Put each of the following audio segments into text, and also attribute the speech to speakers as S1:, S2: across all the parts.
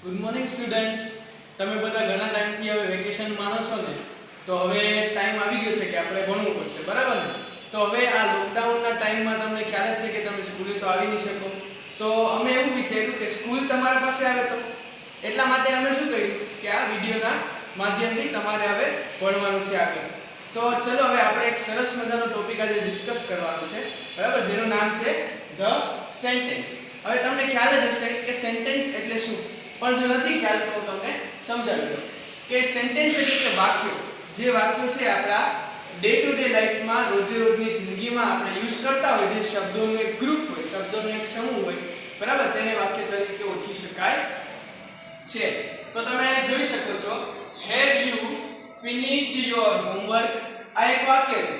S1: Good morning students. તમે બધા ઘણા ટાઈમથી હવે વેકેશન માણો છો ને, તો હવે ટાઈમ આવી ગયો છે કે આપણે ભણવું પડશે, બરાબર ને? તો હવે આ લોકડાઉનના ટાઈમમાં તમને ખ્યાલ જ છે કે તમે સ્કૂલે તો આવી નહીં શકો. તો અમે એવું વિચાર્યું કે સ્કૂલ તમારા પાસે આવે તો એટલા માટે અમે શું કર્યું કે આ વિડીયોના માધ્યમથી તમારે હવે ભણવાનું છે આગળ. તો ચલો હવે આપણે એક સરસ મજાનો ટોપિક આજે ડિસ્કસ કરવાનો છે, બરાબર, જેનું નામ છે ધ સેન્ટેન્સ. હવે તમને ખ્યાલ જ હશે કે સેન્ટેન્સ એટલે શું, પણ જો નથી ખ્યાલ તો હું તમને સમજાવી દઉં કે સેન્ટેન્સ એટલે કે વાક્યો. જે વાક્યો છે આપણા ડે ટુ ડે લાઈફમાં રોજે રોજની જિંદગીમાં આપણે યુઝ કરતા હોય, જે શબ્દોનું એક ગ્રુપ હોય, શબ્દોનો એક સમૂહ હોય, બરાબર, તેને વાક્ય તરીકે ઓળખી શકાય છે. તો તમે જોઈ શકો છો, have you finished your homework. આ એક વાક્ય છે.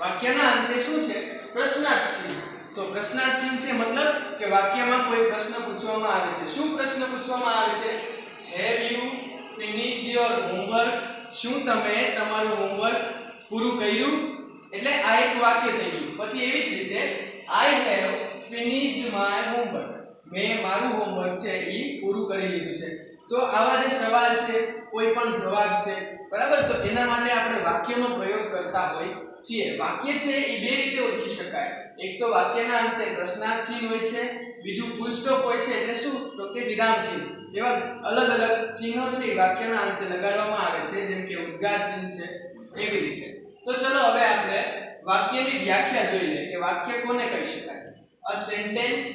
S1: વાક્યના અંતે શું છે? પ્રશ્નાર્થ ચિહ્ન. તો પ્રશ્નાર્થ ચિહ્ન છે મતલબ કે વાક્યમાં કોઈ પ્રશ્ન પૂછવામાં આવે છે. શું પ્રશ્ન પૂછવામાં આવે છે? Have you finished your homework. શું તમે તમારું હોમવર્ક પૂરું કર્યું? એટલે આ એક વાક્ય થઈ ગયું. પછી એવી જ રીતે I have finished my homework. મેં મારું હોમવર્ક છે એ પૂરું કરી લીધું છે. તો આવા જે સવાલ છે, કોઈ પણ જવાબ છે, બરાબર, તો એના માટે આપણે વાક્યનો પ્રયોગ કરતા હોય છીએ. વાક્ય છે એ બે રીતે ઓળખી શકાય. એક તો વાક્યના અંતે પ્રશ્નાર્થ ચિહ્ન હોય છે, બીજું ફૂલ સ્ટોપ હોય છે, એટલે શું તો કે વિરામ ચિહ્ન. એવા અલગ અલગ ચિહ્નો છે એ વાક્યના અંતે લગાડવામાં આવે છે, જેમ કે ઉદ્ગાર ચિહ્ન છે, એવી રીતે. તો ચલો હવે આપણે વાક્યની વ્યાખ્યા જોઈ લઈએ કે વાક્ય કોને કહી શકાય. A sentence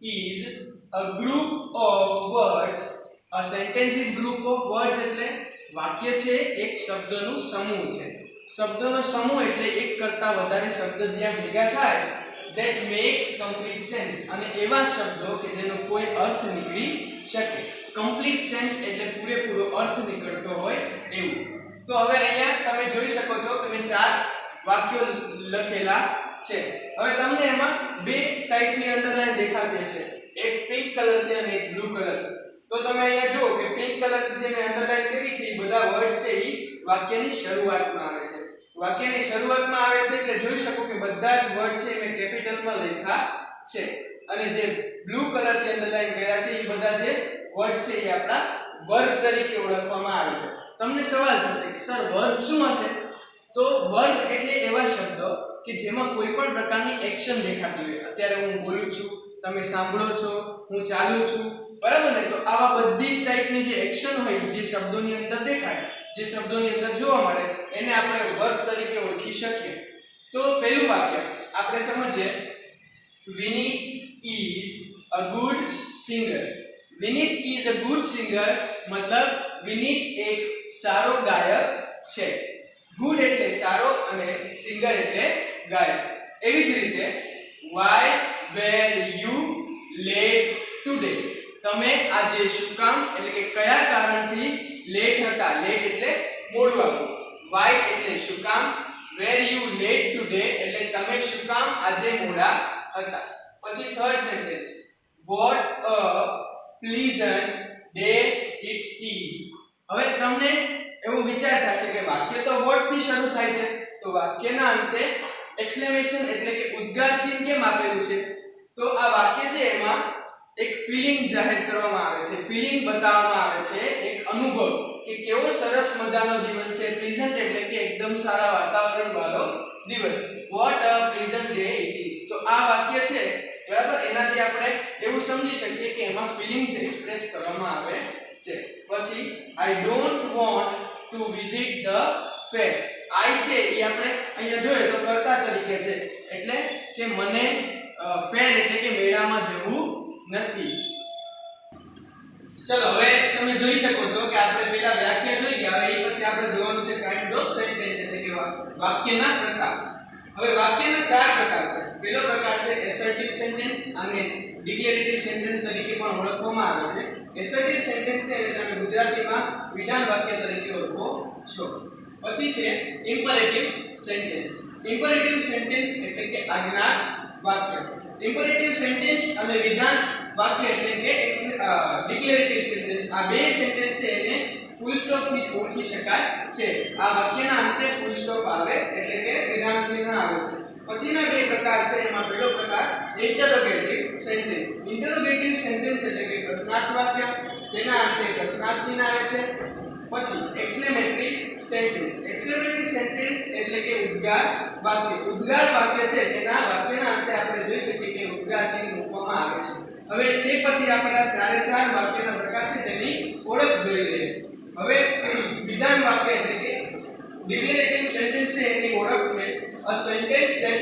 S1: is a group of words. A sentence is group of words એટલે વાક્ય છે એક શબ્દનું સમૂહ છે. શબ્દનો સમૂહ એટલે એક કરતા વધારે શબ્દ જ્યાં ભેગા થાય, that makes complete sense. અને એવા શબ્દો કે જેનો કોઈ અર્થ નીકળી શકે. complete sense એટલે પૂરેપૂરો અર્થ નીકળતો હોય એવું. તો હવે અહીંયા તમે જોઈ શકો છો કે મેં 4 વાક્યો લખેલા છે. હવે તમને એમાં બે ટાઈપની અંડરલાઈન દેખાતી છે, એક પિંક કલરથી અને એક બ્લુ કલરથી. તો તમે અહીંયા જુઓ કે પિંક કલરથી જે મેં અંડરલાઈન કરી છે એ બધા વર્ડ્સ છે એ વાક્યની શરૂઆતમાં આવે છે. વાક્યની શરૂઆતમાં આવે છે એટલે જોઈ શકો કે બધા જ વર્ડ છે મેં કેપિટલમાં લખ્યા છે. અને જે બ્લુ કલરથી અંડરલાઈન કર્યા છે એ બધા જે વર્ડ છે એ આપણા વર્બ તરીકે ઓળખવામાં આવે છે. તમને સવાલ થશે કે સર વર્બ શું હશે? તો વર્બ એટલે એવા શબ્દો કે જેમાં કોઈ પણ પ્રકારની એક્શન દેખાતી હોય. અત્યારે હું બોલું છું, તમે સાંભળો છો, હું ચાલું છું, બરાબર ને? તો આવા બધી ટાઈપની જે એક્શન હોય, જે શબ્દોની અંદર દેખાય, જે શબ્દોની અંદર જોવા મળે, એને આપણે વર્બ તરીકે ઓળખી શકીએ. તો પહેલું વાક્ય આપણે સમજીએ. Vineet is a good singer. Vineet is a good singer મતલબ વિનીત એક સારો ગાયક છે. ગુડ એટલે સારો અને સિંગર એટલે ગાયક. એવી જ રીતે why were you late today. તમે આજે શું કામ એટલે કે કયા કારણથી લેટ હતા. લેટ એટલે મોડું આવવું. why એટલે શું કામ, were you late today એટલે તમે શું કામ આજે મોડા હતા. પછી third sentence, what a pleasant day it is. હવે તમને એવો વિચાર થશે કે વાક્ય તો what થી શરૂ થાય છે, તો વાક્યના અંતે એક્સક્લેમેશન એટલે કે ઉદ્ગાર ચિહ્ન કેમ આપેલું છે? તો આ વાક્ય છે એમાં એક ફીલિંગ જાહેર કરવામાં આવે છે, ફીલિંગ બતાવવામાં આવે છે, એક અનુભવ કે કેવો સરસ મજાનો દિવસ છે. પ્લીઝન્ટ એટલે કે એકદમ સારા વાતાવરણ વાળો દિવસ. what a pleasant day it is. તો આ વાક્ય છે, બરાબર, એનાથી આપણે એવું સમજી શકીએ કે એમાં ફીલિંગ્સ એક્સપ્રેસ કરવામાં આવે છે. પછી I don't want to visit the fair. I છે એ આપણે અહીંયા જોઈએ તો કર્તા તરીકે છે, એટલે કે મને ફેર એટલે કે મેળામાં જવું નથી. ચલો હવે તમે જોઈ શકો છો કે આપણે પહેલા વ્યાખ્યા જોઈ ગયા. હવે એ પછી આપણે જોવાનું છે કાઇન્ડ ઓફ સેન્ટેન્સ એટલે કે વાક્યના પ્રકાર. હવે વાક્યના 4 પ્રકાર છે. પહેલો પ્રકાર છે એસર્ટિવ સેન્ટેન્સ, અને ડિક્લેરેટિવ સેન્ટેન્સ તરીકે પણ ઓળખવામાં આવે છે. એસર્ટિવ સેન્ટેન્સ છે એટલે તમે ગુજરાતીમાં વિધાન વાક્ય તરીકે ઓળખો છો. પછી છે ઇમ્પરેટિવ સેન્ટેન્સ. ઇમ્પરેટિવ સેન્ટેન્સ એટલે કે આજ્ઞા વાક્ય. ઇમ્પરેટિવ સેન્ટેન્સ અને વિધાન વાક્ય એટલે કે ડિક્લેરેટિવ સેન્ટેન્સ, આ બે સેન્ટેન્સ છે એને ફૂલ સ્ટોપ થી ઓળખી શકાય છે. આ વાક્યના અંતે ફૂલ સ્ટોપ આવે એટલે કે વિરામ ચિહ્ન આવે છે. પછીના બે પ્રકાર છે. એમાં પહેલો પ્રકાર ઇન્ટરોગેટિવ સેન્ટેન્સ. ઇન્ટરોગેટિવ સેન્ટેન્સ એટલે કે પ્રશ્નાર્થ વાક્ય, તેના અંતે પ્રશ્નાર્થ ચિહ્ન આવે છે. પછી એક્સક્લેમેટરી સેન્ટેન્સ. એક્સક્લેમેટરી સેન્ટેન્સ એટલે કે ઉદ્ગાર વાક્ય. ઉદ્ગાર વાક્ય છે તેના વાક્યના અંતે આપણે જોઈ શકીએ કે ઉદ્ગાર ચિહ્ન મૂકવામાં આવે છે. હવે તે પછી આપણે ચારે ચાર વાક્યના પ્રકાર છે તેની ઓળખ જોઈ લઈએ. હવે વિધાન વાક્ય એટલે કે ડિક્લેરેટિવ સેન્ટેન્સ છે એની ઓળખ છે a sentence that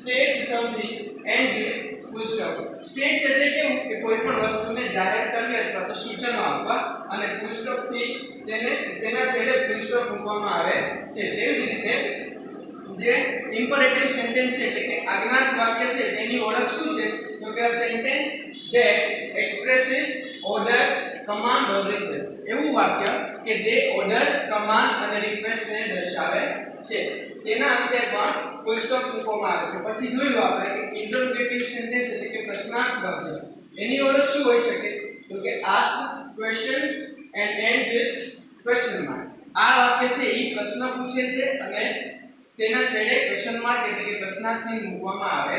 S1: states something ends with full stop. States એટલે કે કોઈ પણ વસ્તુને જાહેર કરવી અથવા તો સૂચનો આપવા અને ફૂલ સ્ટોપ થી તેના છેડે ફૂલ સ્ટોપ મૂકવામાં આવે છે. તેવી રીતે જે ઇમ્પરેટિવ સેન્ટેન્સ છે એટલે કે આજ્ઞાર્થ વાક્ય છે તેની ઓળખ શું છે? તો કે a sentence that expresses order, command or request. એવું વાક્ય કે જે ઓર્ડર, કમાન્ડ અને રિક્વેસ્ટ ને દર્શાવે છે. તેના અંતે પણ ફૂલ સ્ટોપ મૂકવામાં આવે છે. પછી જોયું આપણે કે ઇન્ટરોગેટિવ સેન્ટેન્સ એટલે કે પ્રશ્નાર્થ વાક્ય. એની ઓળખ શું હોઈ શકે? તો કે asks questions and ends with question mark. આ વાક્ય છે એ પ્રશ્ન પૂછે છે અને તેના છેડે ક્વેશ્ચન માર્ક એટલે કે પ્રશ્નાર્થ ચિહ્ન મૂકવામાં આવે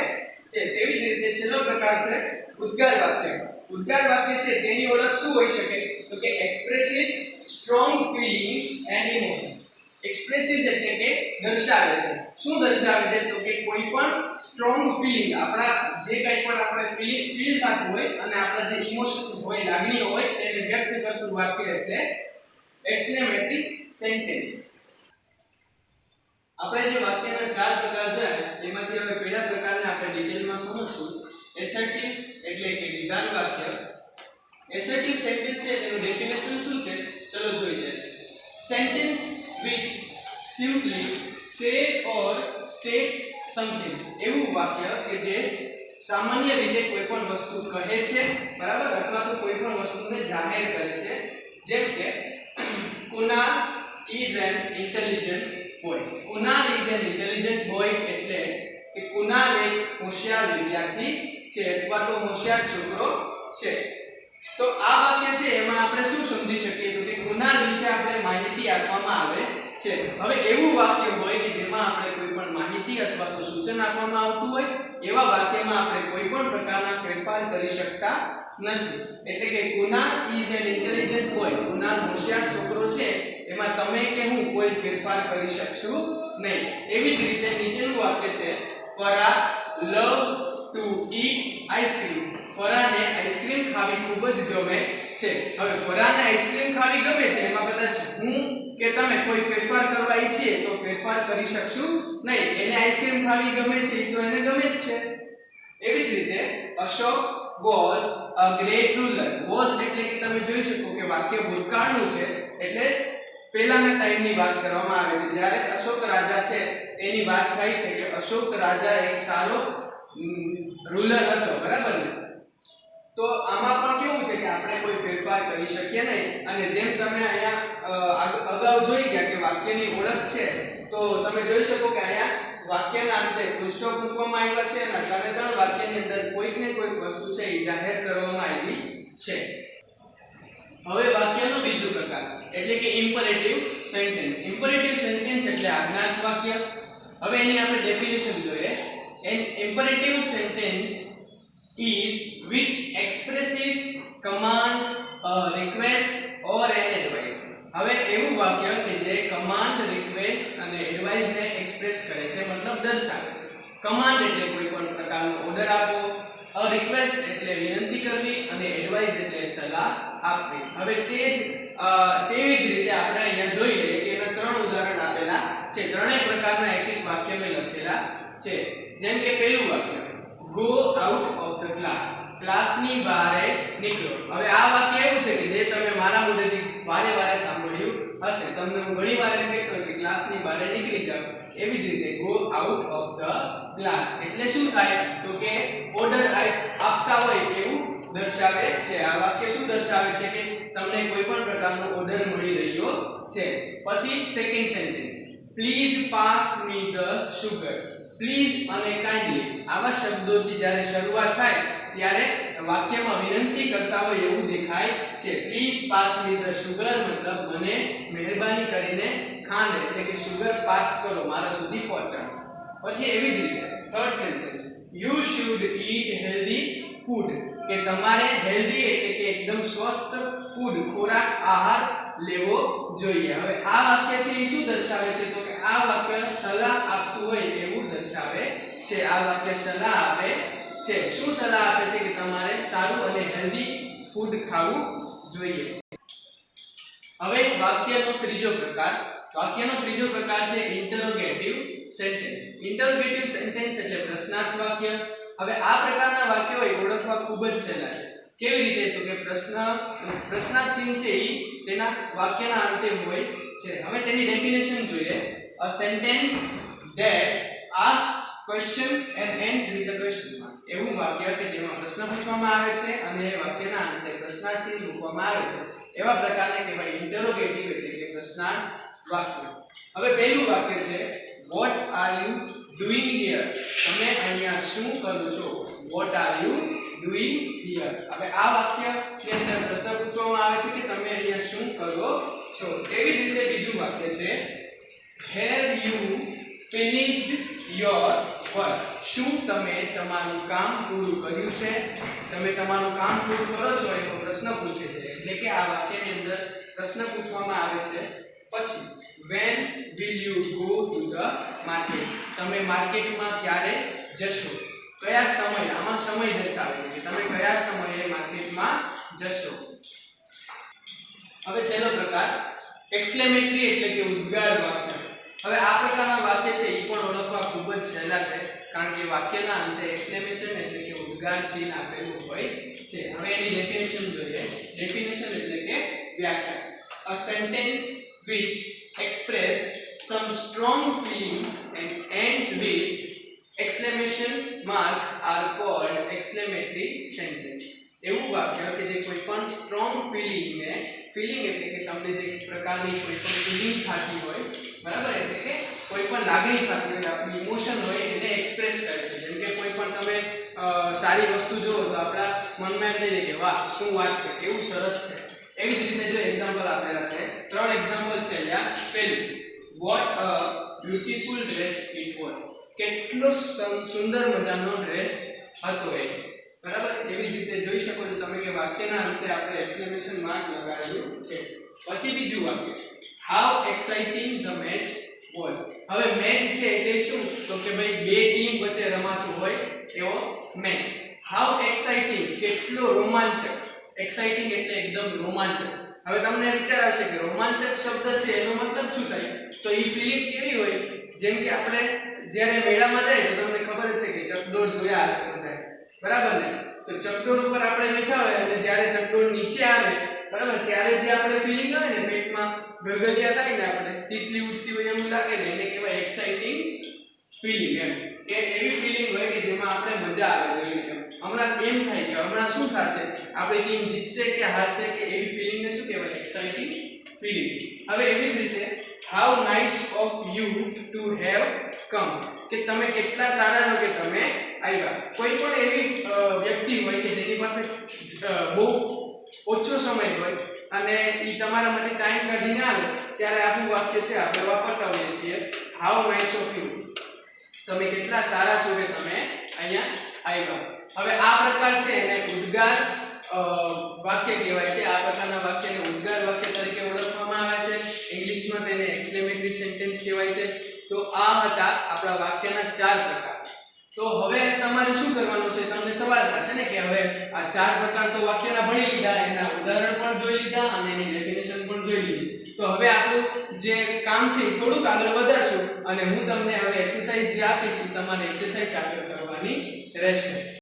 S1: છે. તેવી જ રીતે છેલ્લો પ્રકાર છે ઉદ્ગાર વાક્ય. ઉદ્ગાર વાક્ય છે તેની ઓળખ શું હોઈ શકે? તો કે એક્સપ્રેસિસ સ્ટ્રોંગ ફીલિંગ એન્ડ ઇમોશન. એક્સપ્રેસિસ એટલે કે દર્શાવે છે. શું દર્શાવે છે? તો કે કોઈ પણ સ્ટ્રોંગ ફીલિંગ, આપણા જે કંઈ પણ આપણે ફીલ થતું હોય અને આપણા જે ઇમોશન હોય, લાગણીઓ હોય તેને વ્યક્ત કરતું વાક્ય એટલે એક્સક્લેમેટરી સેન્ટેન્સ. આપણે જે વાક્યના ચાર પ્રકાર જોયા એમાંથી હવે પહેલા પ્રકારને આપણે ડિટેલમાં સમજશું. એસર્ટિવ એટલે કે વિધાન વાક્ય. એસર્ટિવ સેન્ટેન્સ છે તેનું ડેફિનેશન શું છે? ચલો જોઈ લઈએ. Sentence which simply say or states something. એવું વાક્ય કે જે સામાન્ય રીતે કોઈ પણ વસ્તુ કહે છે, બરાબર, અથવા તો કોઈ પણ વસ્તુને જાહેર કરે છે. જેમ કે Kunal is an intelligent boy. Kunal is an intelligent boy એટલે કે કુનાલ એક હોશિયાર વિદ્યાર્થી છે અથવા તો હોશિયાર છોકરો છે. તો આ વાક્ય છે એમાં આપણે શું સમજી શકીએ? તો કે કુનાલ વિશે આપણે માહિતી આપવામાં આવે છે. હવે એવું વાક્ય હોય કે જેમાં આપણે કોઈ પણ માહિતી અથવા તો સૂચન આપવામાં આવતું હોય એવા વાક્યમાં આપણે કોઈ પણ પ્રકારના ફેરફાર કરી શકતા નથી. એટલે કે Kunal is an intelligent boy, Kunal હોશિયાર છોકરો છે, એમાં તમે કે હું કોઈ ફેરફાર કરી શકશું નહીં. એવી જ રીતે નીચેનું વાક્ય છે Farah loves to eat ice cream. ફરાહને આઈસ્ક્રીમ ખાવી ખૂબ જ ગમે છે. હવે ફરાહને આઈસ્ક્રીમ ખાવી ગમે છે એમાં કદાચ હું કે તમે કોઈ ફેરફાર કરવા ઈચ્છીએ તો ફેરફાર કરી શકશું નહીં. એને આઈસ્ક્રીમ ખાવી ગમે છે તો એને ગમે જ છે. એવી જ રીતે Ashok was a great ruler. was એટલે કે તમે જોઈ શકો કે વાક્ય ભૂતકાળનું છે એટલે પહેલાના ટાઈમની વાત કરવામાં આવે છે. જ્યારે અશોક રાજા છે એની વાત થાય છે કે અશોક રાજા એક સારો રૂલર હતો, બરાબર ને? તો આમાં પણ કેવું છે કે આપણે કોઈ ફેરફાર કરી શકીએ નહીં. અને જેમ તમે અહીંયા અગાઉ જોઈ ગયા કે વાક્યની ઓળખ છે તો તમે જોઈ શકો કે અહીંયા વાક્યના અંતે ફૂલ સ્ટોપ મૂકવામાં આવ્યા છે અને ચારે ત્રણ વાક્યની અંદર કોઈક ને કોઈક વસ્તુ છે એ જાહેર કરવામાં આવી છે. હવે વાક્યનો બીજો પ્રકાર એટલે કે ઇમ્પરેટિવ સેન્ટેન્સ. ઇમ્પરેટિવ સેન્ટેન્સ એટલે આજ્ઞાર્થ વાક્ય. હવે એની આપણે ડેફિનેશન જોઈએ. An imperative sentence is which expresses command, a request or an advice. હવે એવું વાક્ય કે જે કમાન્ડ, રિક્વેસ્ટ અને એડવાઇસ ને એક્સપ્રેસ કરે છે, મતલબ દર્શાવે છે. કમાન્ડ એટલે કોઈ પણ પ્રકારનો ઓર્ડર આપવો, અ રિક્વેસ્ટ એટલે વિનંતી કરવી અને એડવાઇસ એટલે સલાહ આપવી. હવે તેવી જ રીતે આપણે અહીંયા જોઈએ કે એના ત્રણ ઉદાહરણ આપેલા છે. ત્રણેય પ્રકારના એક એક વાક્ય મેં લખેલા છે. જેમ કે પહેલું વાક્ય go out of the class. ક્લાસની બહાર નીકળો. હવે આ વાક્ય એવું છે કે જે તમે મારા મોઢેથી વારે વારે સાંભળ્યું હશે. તમને હું ઘણી વાર એમ કહેતો કે ક્લાસની બહાર નીકળી જાઓ. એવી જ રીતે go out of the class એટલે શું થાય? તો કે ઓર્ડર આપતા હોય એવું દર્શાવે છે. આ વાક્ય શું દર્શાવે છે? કે તમને કોઈ પણ પ્રકારનો ઓર્ડર મળી રહ્યો છે. પછી second sentence please pass me the sugar. Please અને કાઇન્ડલી આવા શબ્દોથી જ્યારે શરૂઆત થાય ત્યારે વાક્યમાં વિનંતી કરતા હોય એવું દેખાય છે. Please pass me the sugar મતલબ મને મહેરબાની કરીને ખાંડ એટલે કે સુગર પાસ કરો, મારા સુધી પહોંચાડો. પછી એવી જ રીતે third sentence you should it healthy food. કે તમારે હેલ્ધી એટલે કે એકદમ સ્વસ્થ ફૂડ ખોરાક આહાર લેવો જોઈએ. હવે આ વાક્ય છે એ શું દર્શાવે છે? તો કે આ વાક્ય સલાહ આપતું હોય એવું દર્શાવે છે. આ વાક્ય સલાહ આપે છે. શું સલાહ આપે છે? કે તમારે સારું અને હેલ્ધી ફૂડ ખાવું જોઈએ. હવે વાક્યનો ત્રીજો પ્રકાર છે ઇન્ટરોગેટિવ સેન્ટેન્સ. ઇન્ટરોગેટિવ સેન્ટેન્સ એટલે પ્રશ્નાર્થ વાક્ય. હવે આ પ્રકારના વાક્યો ઓળખવા ખૂબ જ સહેલા છે. કેવી રીતે? તો કે પ્રશ્નાર્થ ચિહ્ન છે એ તેના વાક્યના અંતે હોય છે. હવે તેની ડેફિનેશન જોઈએ. A sentence that asks question and ends with a question mark. એવું વાક્ય કે જેમાં પ્રશ્ન પૂછવામાં આવે છે અને એ વાક્યના અંતે પ્રશ્નાર્થ ચિહ્ન મૂકવામાં આવે છે. એવા પ્રકારને કહેવાય ઇન્ટરોગેટિવ એટલે કે પ્રશ્નાર્થ વાક્ય. હવે પહેલું વાક્ય છે what are you doing here? તમે અહીંયા શું કરો છો? what are you doing here? હવે આ વાક્યની અંદર પ્રશ્ન પૂછવામાં આવે છે કે તમે અહીંયા શું કરો છો. તેવી જ રીતે બીજું વાક્ય છે have you finished your work? શું તમે તમારું કામ પૂરું કર્યું છે? તમે તમારું કામ પૂરું કરો છો એવો પ્રશ્ન પૂછે છે. એટલે કે આ વાક્યની અંદર પ્રશ્ન પૂછવામાં આવે છે. પછી when will you go to the market? તમે માર્કેટમાં ક્યારે જશો? કયા સમય? આમાં સમય દર્શાવે છે કે તમે કયા સમયે માર્કેટમાં જશો. હવે છેલ્લો પ્રકાર એક્સક્લેમેટરી એટલે કે ઉદ્ગાર વાક્ય. હવે આ પ્રકારના વાક્ય છે એ પણ ઓળખવા ખૂબ જ સહેલા છે કારણ કે વાક્યના અંતે એક્સક્લેમેશન એટલે કે ઉદ્ગાર ચિહ્ન આપેલું હોય છે. હવે એની ડેફિનેશન જોઈએ. ડેફિનેશન એટલે કે વ્યાખ્યા. A sentence which express some strong feeling and ends with exclamation mark are called exclamatory sentence. એવું વાક્ય કે જે કોઈ પણ સ્ટ્રોંગ ફીલિંગ એટલે કે તમને જે પ્રકારની કોઈ પણ ફીલિંગ થતી હોય, બરાબર, એટલે કે કોઈ પણ લાગણી થતી હોય, આપણી ઇમોશન હોય એને એક્સપ્રેસ કરે છે. જેમ કે કોઈ પણ તમે સારી વસ્તુ જોવો તો આપણા મનમાં એમ થઈ જાય કે વાહ શું વાત છે, કેવું સરસ છે. એવી જ રીતે જો એક્ઝામ્પલ આપેલા છે, 3 એક્ઝામ્પલ છે અહીંયા. પહેલું what a beautiful dress it was. કેટલો સુંદર મજાનો ડ્રેસ હતો એ, બરાબર. એવી જ રીતે જોઈ શકો છો તમે કે વાક્યના અંતે આપણે એક્સક્લેમેશન માર્ક લગાવેલું છે. પછી બીજું વાક્ય how exciting the match was. હવે મેચ છે એટલે શું? તો કે ભાઈ બે ટીમ વચ્ચે રમાતું હોય એવો મેચ. how exciting કેટલો રોમાંચક. એક્સાઇટિંગ એટલે એકદમ રોમાંચક. હવે તમને વિચાર આવશે કે રોમાંચક શબ્દ છે એનો મતલબ શું થાય? તો એ ફિલિંગ કેવી હોય? જેમ કે આપણે જ્યારે મેળામાં જાય તો તમને ખબર જ છે કે ચકડોળ જોયા હશે બધાએ, બરાબર ને? તો ચકડોળ ઉપર આપણે બેઠા હોય અને જ્યારે ચકડોળ નીચે આવે, બરાબર, ત્યારે જે આપણે ફિલિંગ આવે ને પેટમાં ગલગલિયા થાય ને, આપણે તીતલી ઉડતી હોય એવું લાગે ને, એને કહેવાય એક્સાઇટિંગ ફિલિંગ. એમ કે એવી ફિલિંગ હોય કે જેમાં આપણે મજા આવે જોઈને. હમણાં એમ થાય કે હમણાં શું થશે, આપણી ટીમ જીતશે કે હારશે, કે એવી ફિલિંગને શું કહેવાય? Exciting feeling. હવે એવી જ રીતે how nice of you to have come. કે તમે કેટલા સારા છો કે તમે આવ્યા. કોઈ પણ એવી વ્યક્તિ હોય કે જેની પાસે બહુ ઓછો સમય હોય અને એ તમારા માટે ટાઈમ કાઢીને આવે ત્યારે આપણું વાક્ય છે આપણે વાપરતા હોઈએ છીએ how nice of you. તમે કેટલા સારા છો કે તમે અહીંયા આવ્યા. હવે આ પ્રકાર છે એને ઉદ્ગાર વાક્ય કહેવાય છે. આ પ્રકારના વાક્યને ઉદ્ગાર વાક્ય તરીકે ઓળખવામાં આવે છે. ઇંગ્લિશમાં તેને એક્સક્લેમેટરી સેન્ટેન્સ કહેવાય છે. તો આ હતા આપણા વાક્યના 4 પ્રકાર. તો હવે તમારે શું કરવાનું છે? તમને સવાલ થશે ને કે હવે આ 4 પ્રકાર તો વાક્યના ભણી લીધા, એના ઉદાહરણ પણ જોઈ લીધા અને એની ડેફિનેશન પણ જોઈ લીધી. તો હવે આપણું જે કામ છે એ થોડુંક આગળ વધારશું અને હું તમને હવે એક્સરસાઇઝ જે આપીશ તમારે એક્સરસાઇઝ આગળ કરવાની રહેશે.